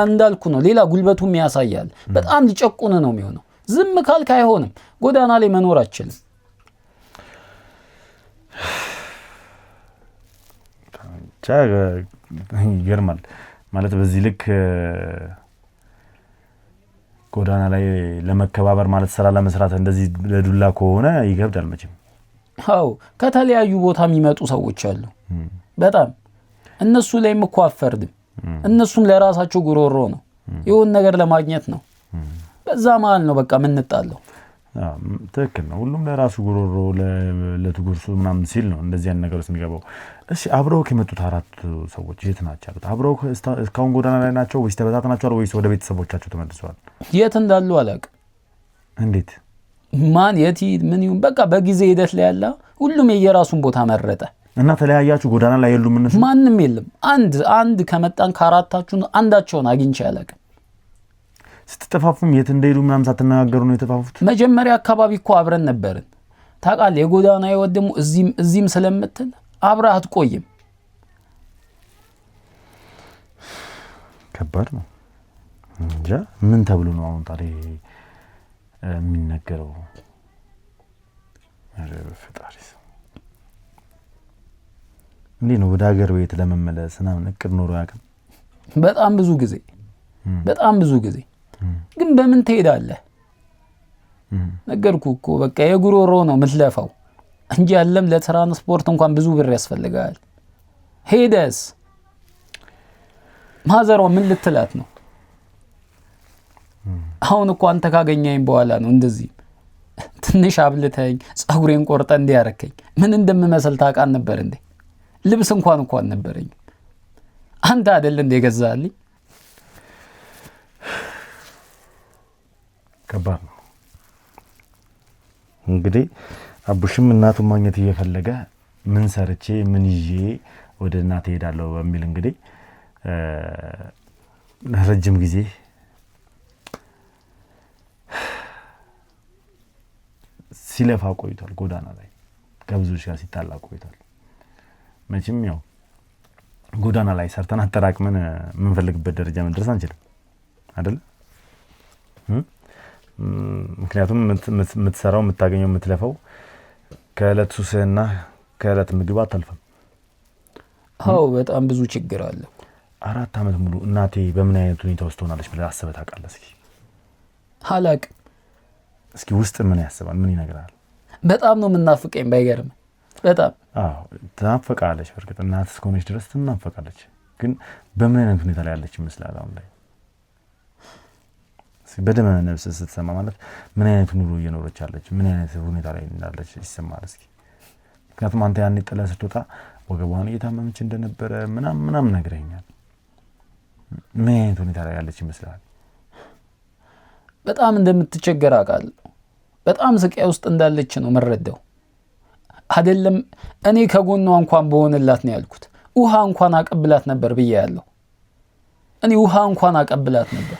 እንዳልኩ ነው። ሌላ ጉልበቱም ያሳያል። በጣም ሊጨቁን ነው የሚሆነው። ዝም ካልክ አይሆንም። ጎዳና ላይ መኖር አትችልም። ይገርማል ማለት በዚህ ልክ ጎዳና ላይ ለመከባበር ማለት ስራ ለመስራት እንደዚህ ለዱላ ከሆነ ይገብዳል መቼም። አዎ ከተለያዩ ቦታ የሚመጡ ሰዎች አሉ። በጣም እነሱ ላይም እኮ አፈርድም። እነሱም ለራሳቸው ጉሮሮ ነው፣ የሆነ ነገር ለማግኘት ነው። በዛ መሀል ነው በቃ የምንጣለው። ትክክል ነው። ሁሉም ለራሱ ጉሮሮ ለትጉርሱ ምናምን ሲል ነው እንደዚህ አይነት ነገር ውስጥ የሚገባው። እሺ አብረው ከመጡት 4 ሰዎች የት ናቸው ያሉት? አብረው እስካሁን ጎዳና ላይ ናቸው ወይስ ተበታትናቸዋል ወይስ ወደ ቤተሰቦቻቸው ተመልሰዋል? የት እንዳሉ አላውቅም። እንዴት ማን የት ምን ይሁን በቃ በጊዜ ሂደት ላይ ያለ ሁሉም የየራሱን ቦታ መረጠ እና ተለያያችሁ። ጎዳና ላይ የሉም እነሱ? ማንም የለም። አንድ ከመጣን ከአራታችሁ አንዳቸውን አግኝቼ አላውቅም። ስትጠፋፉም የት እንደሄዱ ምናምን ሳትነጋገሩ ነው የተጠፋፉት? መጀመሪያ አካባቢ እኮ አብረን ነበርን ታውቃለህ። የጎዳና ህይወት ደግሞ እዚህም ስለምትል አብረህ አትቆይም። ከባድ ነው እንጃ ምን ተብሎ ነው አሁን ታዲያ የሚነገረው? ፈጣሪስ እንዴ ነው ወደ ሀገር ቤት ለመመለስ ምናምን እቅድ ኖሮ ያውቃል? በጣም ብዙ ጊዜ ግን በምን ትሄዳለህ? ነገርኩህ እኮ በቃ የጉሮሮ ነው የምትለፋው እንጂ ያለም ለትራንስፖርት እንኳን ብዙ ብር ያስፈልጋል። ሄደስ ማዘሯ ምን ልትላት ነው? አሁን እኮ አንተ ካገኘኝ በኋላ ነው እንደዚህ ትንሽ አብልተኝ ጸጉሬን ቆርጠ እንዲያረከኝ ምን እንደምመስል ታውቃን ነበር እንዴ? ልብስ እንኳን ነበረኝ። አንተ አይደል እንደ ገዛልኝ? ከባድ ነው እንግዲህ አቡሽም እናቱን ማግኘት እየፈለገ ምን ሰርቼ ምን ይዤ ወደ እናቴ ሄዳለሁ በሚል እንግዲህ ረጅም ጊዜ ሲለፋ ቆይቷል። ጎዳና ላይ ከብዙዎች ጋር ሲጣላ ቆይቷል። መቼም ያው ጎዳና ላይ ሰርተን አጠራቅመን የምንፈልግበት ደረጃ መድረስ አንችልም አይደል? ምክንያቱም የምትሰራው የምታገኘው የምትለፈው ከእለት ሱስና ከእለት ምግብ አታልፈም። አዎ በጣም ብዙ ችግር አለ። 4 ዓመት ሙሉ እናቴ በምን አይነት ሁኔታ ውስጥ ሆናለች ብለህ አስበህ ታውቃለህ? እስኪ አላውቅም። እስኪ ውስጥ ምን ያስባል? ምን ይነግራል? በጣም ነው የምናፍቀኝ ባይገርም በጣም ትናፈቃለች። በርግጥ እናት እስከሆነች ድረስ ትናፈቃለች። ግን በምን አይነት ሁኔታ ላይ ያለች ይመስላል አሁን ላይ? በደመ ነፍስ ስትሰማ ማለት ምን አይነት ኑሮ እየኖረች ያለች ምን አይነት ሁኔታ ላይ እንዳለች ይሰማል። እስኪ ምክንያቱም አንተ ያኔ ጥለህ ስትወጣ ወገቧን እየታመመች እንደነበረ ምናምን ነግረኸኛል። ምን አይነት ሁኔታ ላይ ያለች ይመስላል? በጣም እንደምትቸገር አውቃለሁ። በጣም ስቃይ ውስጥ እንዳለች ነው መረዳው። አይደለም እኔ ከጎኗ እንኳን በሆነላት ነው ያልኩት። ውሃ እንኳን አቀብላት ነበር ብያለሁ። እኔ ውሃ እንኳን አቀብላት ነበር።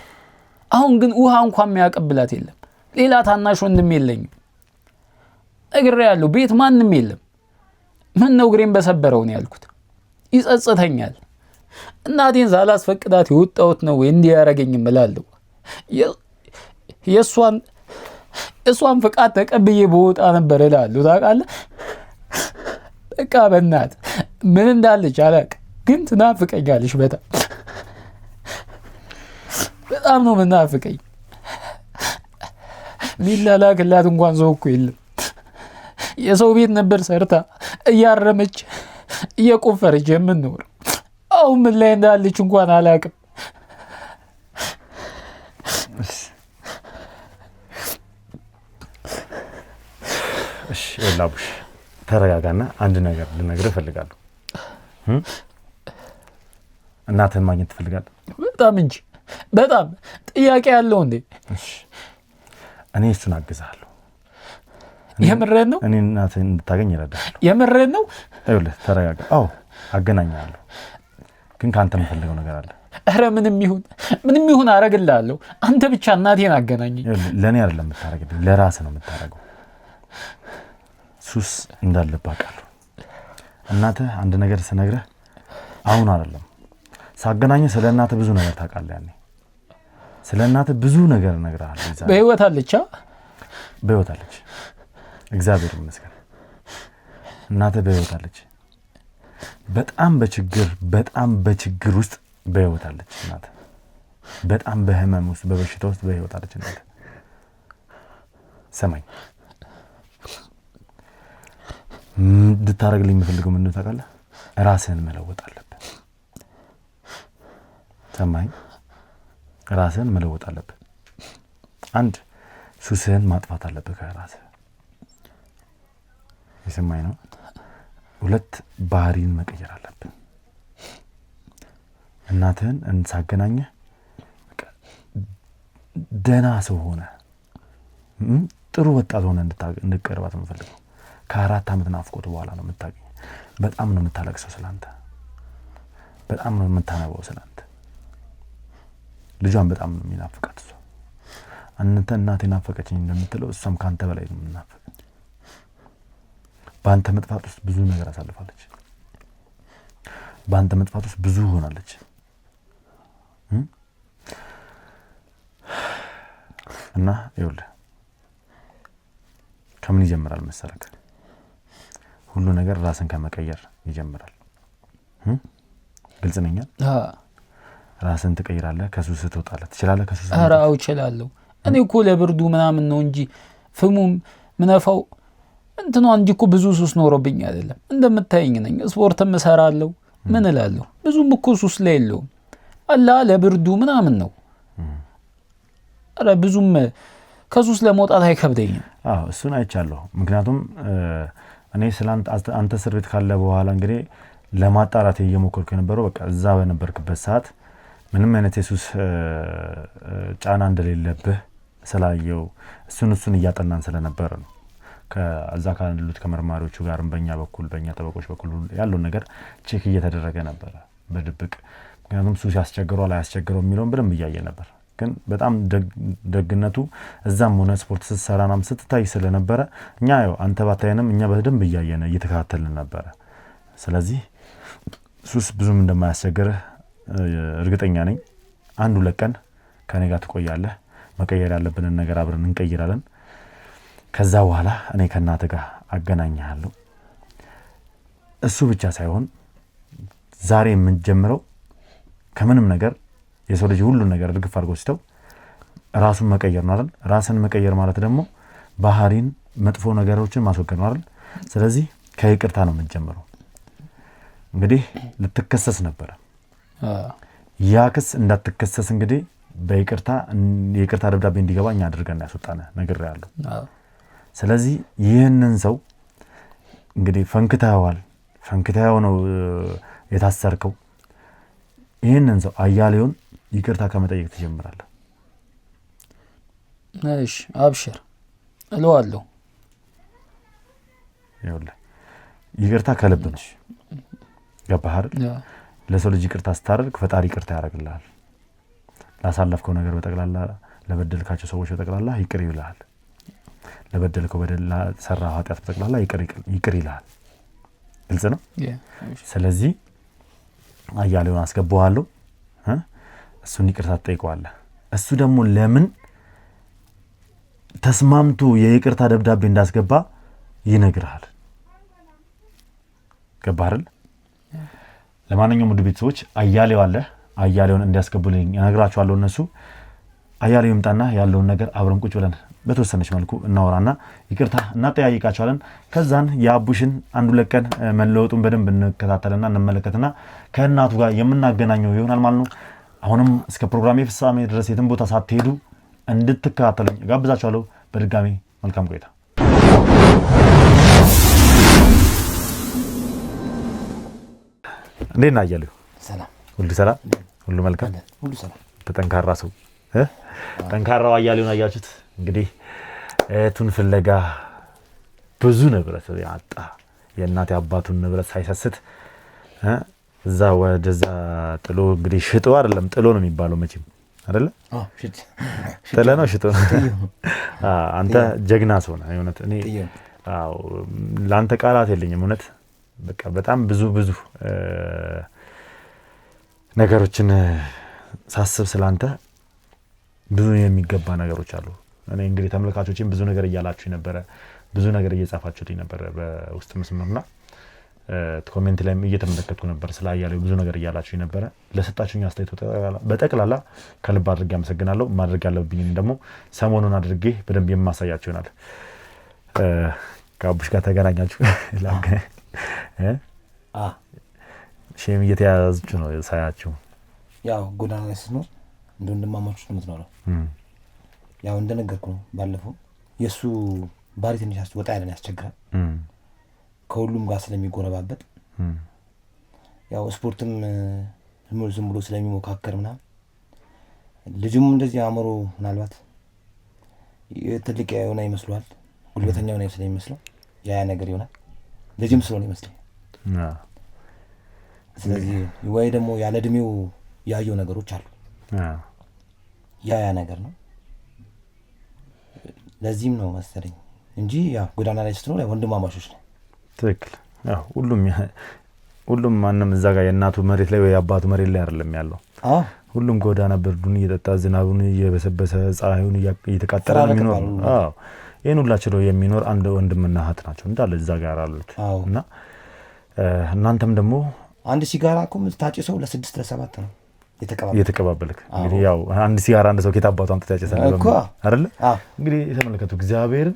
አሁን ግን ውሃ እንኳን የሚያቀብላት የለም። ሌላ ታናሽ ወንድም የለኝም። እግሬያለሁ። ቤት ማንም የለም። ምን ነው እግሬን በሰበረው ነው ያልኩት። ይጸጽተኛል። እናቴን ሳላስፈቅዳት የወጣሁት ነው ወይ እንዲህ ያረገኝም እላለሁ። የሷን ፍቃድ ተቀብዬ በወጣ ነበር እላለሁ። ታውቃለህ? በቃ በእናት ምን እንዳለች አላውቅም፣ ግን ትናፍቀኛለች። በጣም ነው ምናፍቀኝ። ሊላላክላት እንኳን ሰው እኮ የለም። የሰው ቤት ነበር ሰርታ እያረመች እየቆፈረች የምንኖር። አሁን ምን ላይ እንዳለች እንኳን አላውቅም። እሺ ላቡሽ ተረጋጋና አንድ ነገር ልነግርህ እፈልጋለሁ። እናትህን ማግኘት ትፈልጋለህ? በጣም እንጂ በጣም ጥያቄ ያለው እንዴ? እሺ እኔ እሱን አግዛለሁ። የምሬን ነው። እኔ እናትህን እንድታገኝ እረዳለሁ። የምሬን ነው። ይኸውልህ ተረጋጋ። አዎ አገናኛለሁ፣ ግን ካንተ የምፈልገው ነገር አለ። ኧረ ምንም ይሁን አረግልሃለሁ። አንተ ብቻ እናቴን አገናኘኝ። ለእኔ አይደለም የምታረግልኝ፣ ለራስህ ነው የምታረገው። ሱስ እንዳለብህ አውቃለሁ። እናትህ አንድ ነገር ስነግርህ አሁን አይደለም ሳገናኝህ ስለ እናትህ ብዙ ነገር ታውቃለህ። ያኔ ስለ እናትህ ብዙ ነገር እነግርሃለሁ። በህይወት አለች? በህይወት አለች፣ እግዚአብሔር ይመስገን። እናትህ በህይወት አለች። በጣም በችግር ውስጥ በህይወት አለች እናትህ። በጣም በህመም ውስጥ በበሽታ ውስጥ በህይወት አለች እናትህ። ሰማኝ፣ እንድታረግልኝ የምፈልገው ምንድነው ታውቃለህ? ራስህን መለወጥ አለብህ። ሰማኝ፣ ራስህን መለወጥ አለብህ። አንድ ሱስህን ማጥፋት አለብህ ከራስህ። የሰማኝ ነው። 2 ባህሪን መቀየር አለብህ። እናትህን እንሳገናኘህ ደህና ሰው ሆነ ጥሩ ወጣት ሆነ እንድትቀርባት የምፈልገው። ከ4 ዓመት ናፍቆት በኋላ ነው የምታገኘው። በጣም ነው የምታለቅሰው ስላንተ፣ በጣም ነው የምታነባው ስላንተ። ልጇን በጣም ነው የሚናፍቃት እሷ። አንተ እናቴ ናፈቀችኝ እንደምትለው እሷም ካንተ በላይ ነው የምናፍቅ። በአንተ መጥፋት ውስጥ ብዙ ነገር አሳልፋለች። በአንተ መጥፋት ውስጥ ብዙ ሆናለች። እና ይኸውልህ ከምን ይጀምራል መሰለህ? ሁሉ ነገር ራስን ከመቀየር ይጀምራል። ግልጽ ነኝ? ራስን ትቀይራለህ፣ ከሱስ ትወጣለህ። ትችላለህ ከሱስ? ኧረ አዎ እችላለሁ። እኔ እኮ ለብርዱ ምናምን ነው እንጂ ፍሙም ምነፋው እንትኑ እንጂ እኮ ብዙ ሱስ ኖሮብኝ አይደለም። እንደምታየኝ ነኝ። ስፖርትም እሰራለሁ። ምን እላለሁ? ብዙም እኮ ሱስ ላይ የለውም። አላ ለብርዱ ምናምን ነው። ኧረ ብዙም ከሱስ ለመውጣት አይከብደኝም። አዎ እሱን አይቻለሁ። ምክንያቱም እኔ ስላንተ አንተ እስር ቤት ካለ በኋላ እንግዲህ ለማጣራት እየሞከርኩ የነበረው በቃ እዛ በነበርክበት ሰዓት ምንም አይነት የሱስ ጫና እንደሌለብህ ስላየው እሱን እያጠናን ስለነበረ ነው። ከዛ ካሉት ከመርማሪዎቹ ጋርም በእኛ ጠበቆች በኩል ያለውን ነገር ቼክ እየተደረገ ነበረ በድብቅ። ምክንያቱም ሱስ ያስቸግረዋል አያስቸግረው የሚለውን በደንብ እያየ ነበር። ግን በጣም ደግነቱ እዛም ሆነ ስፖርት ስትሰራናም ስትታይ ስለነበረ እኛ ያው አንተ ባታየንም እኛ በደንብ እያየን እየተከታተልን ነበረ። ስለዚህ ሱስ ብዙም እንደማያስቸግርህ እርግጠኛ ነኝ። 1-2 ቀን ከኔ ጋር ትቆያለህ። መቀየር ያለብንን ነገር አብረን እንቀይራለን። ከዛ በኋላ እኔ ከእናት ጋር አገናኛለሁ። እሱ ብቻ ሳይሆን ዛሬ የምንጀምረው ከምንም ነገር የሰው ልጅ ሁሉ ነገር እርግፍ አድርጎ ሲተው ራሱን መቀየር ነው አይደል? ራስን መቀየር ማለት ደግሞ ባህሪን መጥፎ ነገሮችን ማስወገድ ነው አይደል? ስለዚህ ከይቅርታ ነው የምንጀምረው። እንግዲህ ልትከሰስ ነበር። ያ ክስ እንዳትከሰስ እንግዲህ የይቅርታ ደብዳቤ እንዲገባኝ አድርገን ያስወጣነ ነገር ያለው። ስለዚህ ይህንን ሰው እንግዲህ ፈንክታው ነው የታሰርከው። ይህንን ሰው አያሌውን ይቅርታ ከመጠየቅ ትጀምራለህ። እሺ አብሽር እለዋለሁ። ይኸውልህ ይቅርታ ከልብ ነው። ገባህ አይደል? ለሰው ልጅ ይቅርታ ስታደርግ ፈጣሪ ይቅርታ ያደርግልሃል። ላሳለፍከው ነገር በጠቅላላ ለበደልካቸው ሰዎች በጠቅላላ ይቅር ይልሃል። ለበደልከው በደል ለሰራው ኃጢአት በጠቅላላ ይቅር ይልሃል። ግልጽ ነው? ስለዚህ አያሌውን አስገባዋለሁ። እሱን ይቅርታ ትጠይቀዋለህ። እሱ ደግሞ ለምን ተስማምቶ የይቅርታ ደብዳቤ እንዳስገባ ይነግርሃል። ገባህ አይደል? ለማንኛውም ውድ ቤተሰቦች አያሌውን እንዲያስገቡልኝ እነግራቸዋለሁ። እነሱ አያሌው ይምጣና ያለውን ነገር አብረን ቁጭ ብለን በተወሰነች መልኩ እናወራና ይቅርታ እናጠያይቃቸዋለን። ከዛን የአቡሽን 1-2 ቀን መለወጡን በደንብ እንከታተልና እንመለከትና ከእናቱ ጋር የምናገናኘው ይሆናል ማለት ነው። አሁንም እስከ ፕሮግራሜ ፍጻሜ ድረስ የትም ቦታ ሳትሄዱ እንድትከታተሉኝ ጋብዛችኋለሁ። በድጋሚ መልካም ቆይታ። እንዴት ነህ አያሌው? ሰላም፣ ሁሉ ሰላም፣ ሁሉ መልካም፣ ሁሉ ሰላም። ተጠንካራ ሰው ጠንካራው አያሌውን አያችሁት እንግዲህ እህቱን ፍለጋ ብዙ ንብረት ያጣ የእናት አባቱን ንብረት ሳይሰስት እዛ ወደዛ ጥሎ እንግዲህ ሽጦ አይደለም ጥሎ ነው የሚባለው መቼም አይደለ? ጥለ ነው ሽጦ። አንተ ጀግና ሰው ነህ እውነት። እኔ ለአንተ ቃላት የለኝም እውነት። በቃ በጣም ብዙ ነገሮችን ሳስብ ስላንተ ብዙ የሚገባ ነገሮች አሉ። እኔ እንግዲህ ተመልካቾችን ብዙ ነገር እያላችሁ ነበረ፣ ብዙ ነገር እየጻፋችሁልኝ ነበረ በውስጥ መስመርና ኮሜንት ላይም እየተመለከትኩ ነበር። ስለ አያሌው ብዙ ነገር እያላችሁ ነበረ። ለሰጣችሁኝ አስተያየት በጠቅላላ ከልብ አድርጌ አመሰግናለሁ። ማድረግ ያለብኝን ደግሞ ሰሞኑን አድርጌ በደንብ የማሳያችሁ ይሆናል። ከአቡሽ ጋር ተገናኛችሁ ሼም እየተያያዛችሁ ነው ሳያችሁ። ያው ጎዳና ላይ ስትኖር እንደ ወንድማማቾች ነው የምትኖረው። ያው እንደነገርኩ ነው ባለፈው የሱ ባሪ ትንሽ ወጣ ያለን ያስቸግራል ከሁሉም ጋር ስለሚጎረባበት ያው ስፖርትም ዝም ብሎ ስለሚሞካከር ምናምን ልጅም እንደዚህ አእምሮ ምናልባት ትልቅ የሆነ ይመስለዋል ጉልበተኛ የሆነ ስለሚመስለው ያ ነገር ይሆናል ልጅም ስለሆነ ይመስለኛል ስለዚህ ወይ ደግሞ ያለ እድሜው ያየው ነገሮች አሉ ያ ነገር ነው ለዚህም ነው መሰለኝ እንጂ ያ ጎዳና ላይ ስትኖር ወንድማማቾች ነው ትክክል ያው ሁሉም ማንም እዛ ጋር የእናቱ መሬት ላይ ወይ አባቱ መሬት ላይ አይደለም ያለው ሁሉም ጎዳና ብርዱን እየጠጣ ዝናቡን እየበሰበሰ ፀሐዩን እየተቃጠለ የሚኖር ይሄን ሁላችለው የሚኖር አንድ ወንድምና እህት ናቸው እንዳለ እዛ ጋር አሉት እና እናንተም ደግሞ አንድ ሲጋራ እኮ ታጭሰው ለ6 ለ7 ነው የተቀባበልክ እንግዲህ ያው አንድ ሲጋራ አንድ ሰው ከታባቱ አንተ ታጭሰህ ነው አይደል እንግዲህ ተመልከቱ እግዚአብሔር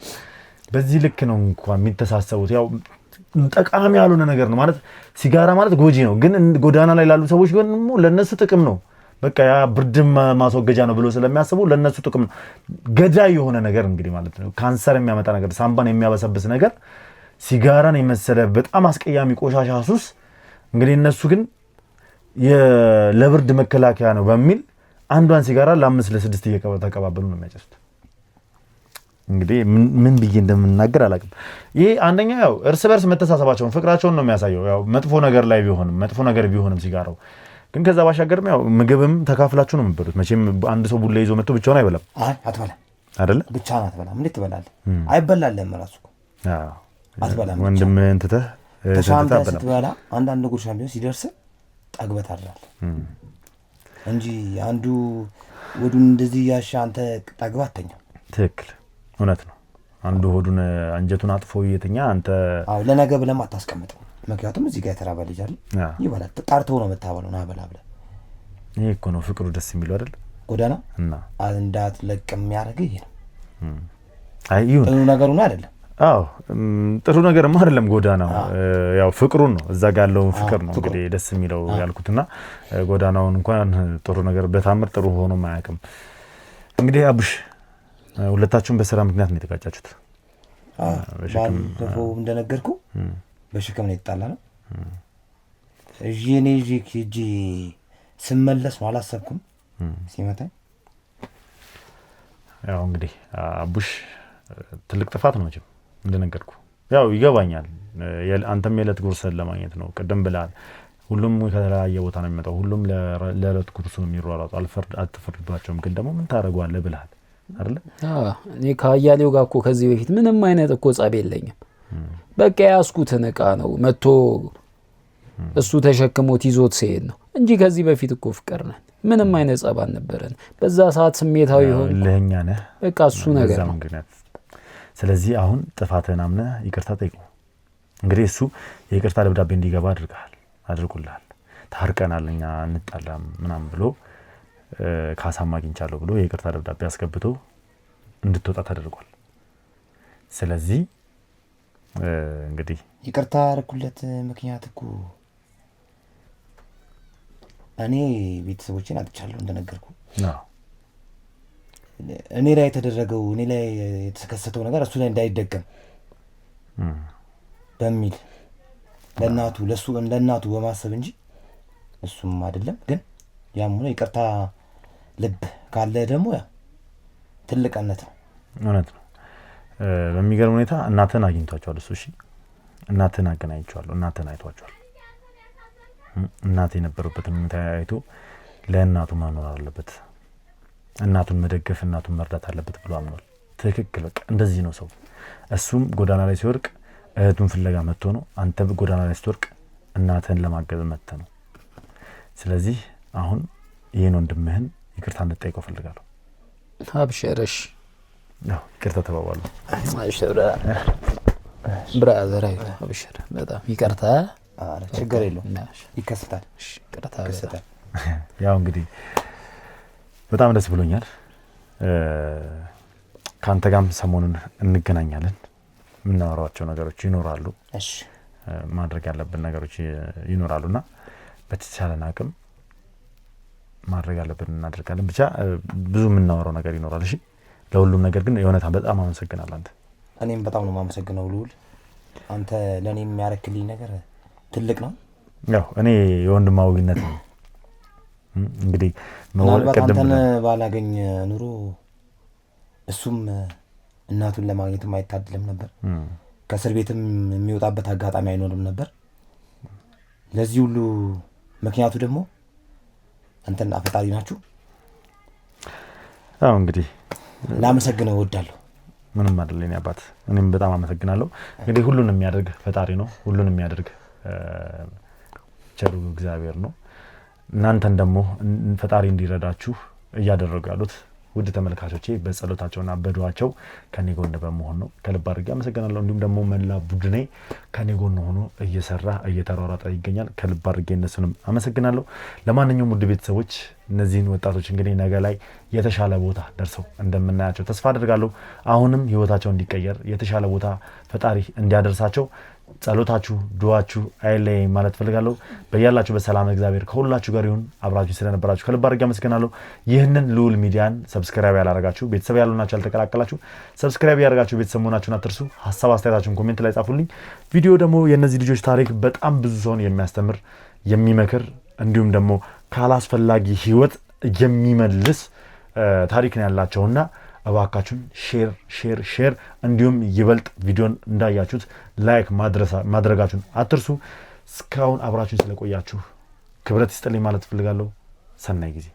በዚህ ልክ ነው እንኳን የሚተሳሰቡት ያው ጠቃሚ ያልሆነ ነገር ነው ማለት ሲጋራ ማለት ጎጂ ነው ግን ጎዳና ላይ ያሉ ሰዎች ግን ለነሱ ጥቅም ነው በቃ ያ ብርድም ማስወገጃ ነው ብሎ ስለሚያስቡ ለነሱ ጥቅም ነው ገዳይ የሆነ ነገር እንግዲህ ማለት ነው ካንሰር የሚያመጣ ነገር ሳምባን የሚያበሰብስ ነገር ሲጋራን የመሰለ በጣም አስቀያሚ ቆሻሻ ሱስ እንግዲህ እነሱ ግን ለብርድ መከላከያ ነው በሚል አንዷን ሲጋራ ለ5 ለ6 እየተቀባበሉ ነው የሚያጨሱት እንግዲህ ምን ብዬ እንደምናገር አላውቅም ይሄ አንደኛ ያው እርስ በርስ መተሳሰባቸውን ፍቅራቸውን ነው የሚያሳየው ያው መጥፎ ነገር ቢሆንም ሲጋራው ግን ከዛ ባሻገርም ያው ምግብም ተካፍላችሁ ነው የምትበሉት መቼም አንድ ሰው ቡላ ይዞ መጥቶ ብቻውን አይበላም አትበላም አይደለ ብቻውን አትበላም እንዴት ትበላለህ አይበላልም ራሱ አትበላም ወንድም እንትተህ ተሻምተህ ስትበላ አንዳንድ ጉርሻም ቢሆን ሲደርስ ጠግበት አድራል እንጂ አንዱ ወዱን እንደዚህ ያሻ አንተ ጠግባት ተኛ ትክክል እውነት ነው አንዱ ሆዱን አንጀቱን አጥፎ እየተኛ አንተ ለነገ ብለም አታስቀምጥ ምክንያቱም እዚህ ጋር የተራበ ልጅ አይደል ይበላል ተጣርተው ነው መታበለው ና በላ ብለ ይሄ እኮ ነው ፍቅሩ ደስ የሚለው አይደል ጎዳና እና እንዳትለቅም ያረግ ይሄ ነው አይዩ ነገሩ ነው አይደለም ጥሩ ነገርም አይደለም ጎዳናው ያው ፍቅሩን ነው እዛ ጋር ያለው ፍቅር ነው እንግዲህ ደስ የሚለው ያልኩትና ጎዳናውን እንኳን ጥሩ ነገር በታምር ጥሩ ሆኖ ማያውቅም እንግዲህ አቡሽ ሁለታችሁም በስራ ምክንያት ነው የተጋጫችሁት ባለፈው እንደነገርኩ በሽክም ነው የተጣላነው እኔ እጂ ስመለስ ነው አላሰብኩም ሲመጣ ያው እንግዲህ አቡሽ ትልቅ ጥፋት ነው እንጂ እንደነገርኩ ያው ይገባኛል አንተም የለት ጉርሰን ለማግኘት ነው ቀደም ብለሃል ሁሉም ከተለያየ ቦታ ነው የሚመጣው ሁሉም ለለት ጉርሱ ነው የሚሯሯጡ አትፈርድባቸውም ግን ደግሞ ምን ታረጋዋለህ ብለሃል አይደል እኔ ካያሌው ጋር እኮ ከዚህ በፊት ምንም አይነት እኮ ጻብ የለኝም በቃ ያስኩትን እቃ ነው መጥቶ እሱ ተሸክሞት ይዞት ሲሄድ ነው እንጂ ከዚህ በፊት እኮ ፍቅር ነን ምንም አይነት ጻብ አልነበረን በዛ ሰዓት ስሜታዊ ሆነ ለኛ ነህ በቃ እሱ ነገር ነው ስለዚህ አሁን ጥፋትህን አምነህ ይቅርታ ጠይቀው እንግዲህ እሱ የይቅርታ ደብዳቤ እንዲገባ አድርጎልሃል ታርቀናል እኛ እንጣላም ምናምን ብሎ ካሳማ አግኝቻለሁ ብሎ የይቅርታ ደብዳቤ አስገብቶ እንድትወጣ ተደርጓል ስለዚህ እንግዲህ ይቅርታ አረኩለት ምክንያት እኮ እኔ ቤተሰቦቼን አጥቻለሁ እንደነገርኩ እኔ ላይ የተደረገው እኔ ላይ የተከሰተው ነገር እሱ ላይ እንዳይደገም በሚል ለእናቱ በማሰብ እንጂ እሱም አይደለም ግን ያም ሆነ ይቅርታ ልብ ካለ ደግሞ ያ ትልቅነት ነው እውነት ነው በሚገርም ሁኔታ እናተን አግኝቷቸዋል እሱ እሺ እናተን አገናኝቷቸዋል እናተን አይቷቸዋል እናቴ የነበረበትን ሁኔታ አይቶ ለእናቱ ማኖር አለበት እናቱን መደገፍ እናቱን መርዳት አለበት ብሎ አምኗል ትክክል በቃ እንደዚህ ነው ሰው እሱም ጎዳና ላይ ሲወርቅ እህቱን ፍለጋ መጥቶ ነው አንተ ጎዳና ላይ ስትወርቅ እናተን ለማገዝ መጥተ ነው ስለዚህ አሁን ይሄን ወንድምህን ይቅርታ እንድትጠይቀው ፈልጋለሁ አብሽረሽ ያው ይቅርታ ተባባሉ አብሽራ ብራዘር አብሽራ በጣም ይቅርታ ችግር የለውም ይከሰታል ይቅርታ ይከሰታል ያው እንግዲህ በጣም ደስ ብሎኛል ካንተ ጋርም ሰሞኑን እንገናኛለን ምናወራቸው ነገሮች ይኖራሉ እሺ ማድረግ ያለብን ነገሮች ይኖራሉና በተቻለን አቅም ማድረግ ያለብን እናደርጋለን ብቻ ብዙ ምናወራው ነገር ይኖራል እሺ ለሁሉም ነገር ግን የእውነት በጣም አመሰግናለሁ። አንተ እኔም በጣም ነው የማመሰግነው ልዑል። አንተ ለእኔ የሚያረክልኝ ነገር ትልቅ ነው። ያው እኔ የወንድማዊነት ነው እንግዲህ ምናልባት አንተን ባላገኝ ኑሮ እሱም እናቱን ለማግኘትም አይታድልም ነበር። ከእስር ቤትም የሚወጣበት አጋጣሚ አይኖርም ነበር። ለዚህ ሁሉ ምክንያቱ ደግሞ አንተና ፈጣሪ ናችሁ። አዎ እንግዲህ ላመሰግነው እወዳለሁ። ምንም አይደለም የኔ አባት። እኔም በጣም አመሰግናለሁ። እንግዲህ ሁሉንም የሚያደርግ ፈጣሪ ነው። ሁሉንም የሚያደርግ ቸሩ እግዚአብሔር ነው። እናንተን ደግሞ ፈጣሪ እንዲረዳችሁ እያደረጉ ያሉት ውድ ተመልካቾቼ በጸሎታቸውና በዱዓቸው ከኔ ጎን በመሆን ነው። ከልብ አድርጌ አመሰግናለሁ። እንዲሁም ደግሞ መላ ቡድኔ ከኔ ጎን ሆኖ እየሰራ እየተሯሯጠ ይገኛል። ከልብ አድርጌ እነሱንም አመሰግናለሁ። ለማንኛውም ውድ ቤተሰቦች እነዚህን ወጣቶች እንግዲህ ነገ ላይ የተሻለ ቦታ ደርሰው እንደምናያቸው ተስፋ አድርጋለሁ። አሁንም ህይወታቸው እንዲቀየር የተሻለ ቦታ ፈጣሪ እንዲያደርሳቸው ጸሎታችሁ ዱዓችሁ አይለይ ማለት ፈልጋለሁ። በያላችሁ በሰላም እግዚአብሔር ከሁላችሁ ጋር ይሁን። አብራችሁ ስለነበራችሁ ከልብ አድርጌ አመሰግናለሁ። ይህንን ልዑል ሚዲያን ሰብስክራይብ ያላረጋችሁ ቤተሰብ ያሉናችሁ ያልተቀላቀላችሁ ሰብስክራይብ ያደርጋችሁ ቤተሰብ መሆናችሁን አትርሱ። ሐሳብ አስተያየታችሁን ኮሜንት ላይ ጻፉልኝ። ቪዲዮ ደግሞ የነዚህ ልጆች ታሪክ በጣም ብዙ ሰውን የሚያስተምር የሚመክር እንዲሁም ደግሞ ካላስፈላጊ ህይወት የሚመልስ ታሪክ ነው ያላቸውና እባካችሁን ሼር እንዲሁም ይበልጥ ቪዲዮን እንዳያችሁት ላይክ ማድረጋችሁን አትርሱ። እስካሁን አብራችሁን ስለቆያችሁ ክብረት ይስጥልኝ ማለት ፈልጋለሁ። ሰናይ ጊዜ